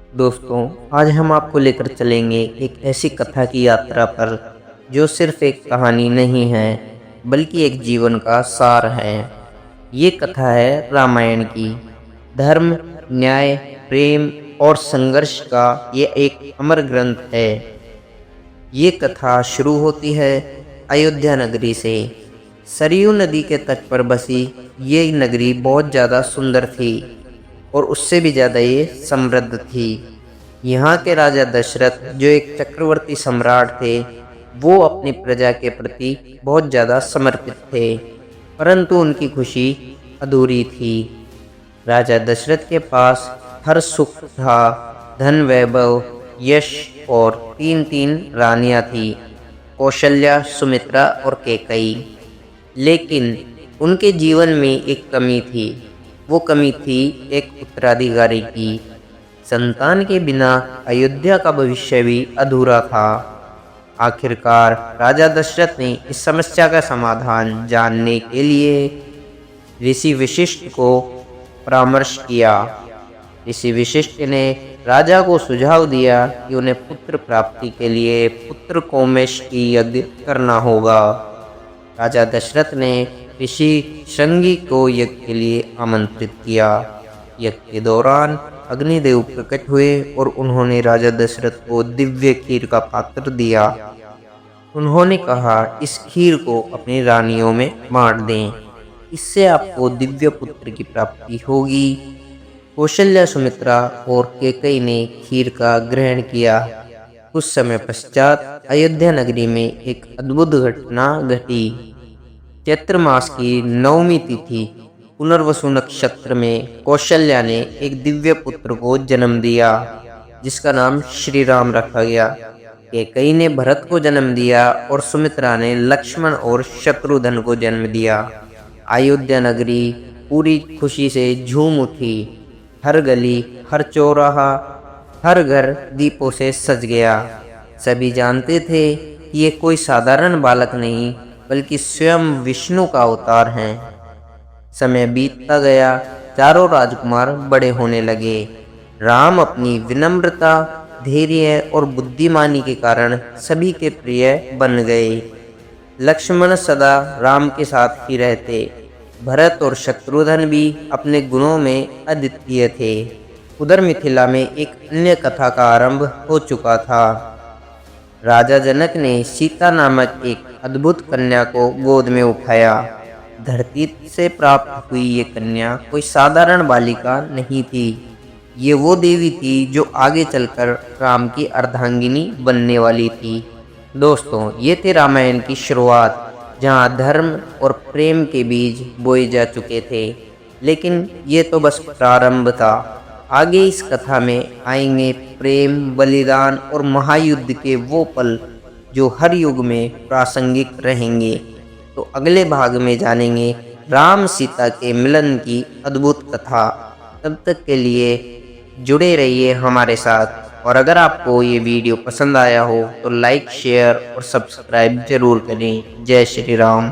दोस्तों, आज हम आपको लेकर चलेंगे एक ऐसी कथा की यात्रा पर जो सिर्फ एक कहानी नहीं है बल्कि एक जीवन का सार है। ये कथा है रामायण की। धर्म, न्याय, प्रेम और संघर्ष का ये एक अमर ग्रंथ है। ये कथा शुरू होती है अयोध्या नगरी से। सरयू नदी के तट पर बसी ये नगरी बहुत ज़्यादा सुंदर थी और उससे भी ज़्यादा ये समृद्ध थी। यहाँ के राजा दशरथ जो एक चक्रवर्ती सम्राट थे, वो अपनी प्रजा के प्रति बहुत ज़्यादा समर्पित थे, परंतु उनकी खुशी अधूरी थी। राजा दशरथ के पास हर सुख था, धन, वैभव, यश और तीन तीन रानियां थी, कौशल्या, सुमित्रा और कैकेयी। लेकिन उनके जीवन में एक कमी थी। वो कमी थी एक उत्तराधिकारी की। संतान के बिना अयोध्या का भविष्य भी अधूरा था। आखिरकार राजा दशरथ ने इस समस्या का समाधान जानने के लिए ऋषि वशिष्ठ को परामर्श किया। ऋषि वशिष्ठ ने राजा को सुझाव दिया कि उन्हें पुत्र प्राप्ति के लिए पुत्र कोमेश की यज्ञ करना होगा। राजा दशरथ ने ऋषि श्रृंगी को यज्ञ के लिए आमंत्रित किया। यज्ञ के दौरान अग्निदेव प्रकट हुए और उन्होंने राजा दशरथ को दिव्य खीर का पात्र दिया। उन्होंने कहा, इस खीर को अपनी रानियों में बांट दें, इससे आपको दिव्य पुत्र की प्राप्ति होगी। कौशल्या, सुमित्रा और कैकेयी ने खीर का ग्रहण किया। कुछ समय पश्चात अयोध्या नगरी में एक अद्भुत घटना घटी। चैत्र मास की 9वीं तिथि पुनर्वसु नक्षत्र में कौशल्या ने एक दिव्य पुत्र को जन्म दिया, जिसका नाम श्री राम रखा गया। कैकेयी ने भरत को जन्म दिया और सुमित्रा ने लक्ष्मण और शत्रुघ्न को जन्म दिया। अयोध्या नगरी पूरी खुशी से झूम उठी। हर गली, हर चौराहा, हर घर दीपों से सज गया। सभी जानते थे कि ये कोई साधारण बालक नहीं बल्कि स्वयं विष्णु का अवतार है। समय बीतता गया, चारों राजकुमार बड़े होने लगे। राम अपनी विनम्रता, धैर्य और बुद्धिमानी के कारण सभी के प्रिय बन गए। लक्ष्मण सदा राम के साथ ही रहते। भरत और शत्रुघ्न भी अपने गुणों में अद्वितीय थे। उधर मिथिला में एक अन्य कथा का आरंभ हो चुका था। राजा जनक ने सीता नामक एक अद्भुत कन्या को गोद में उठाया। धरती से प्राप्त हुई ये कन्या कोई साधारण बालिका नहीं थी। ये वो देवी थी जो आगे चलकर राम की अर्धांगिनी बनने वाली थी। दोस्तों, ये थे रामायण की शुरुआत, जहाँ धर्म और प्रेम के बीज बोए जा चुके थे। लेकिन ये तो बस प्रारंभ था। आगे इस कथा में आएंगे प्रेम, बलिदान और महायुद्ध के वो पल जो हर युग में प्रासंगिक रहेंगे। तो अगले भाग में जानेंगे राम सीता के मिलन की अद्भुत कथा। तब तक के लिए जुड़े रहिए हमारे साथ। और अगर आपको ये वीडियो पसंद आया हो तो लाइक, शेयर और सब्सक्राइब जरूर करें। जय श्री राम।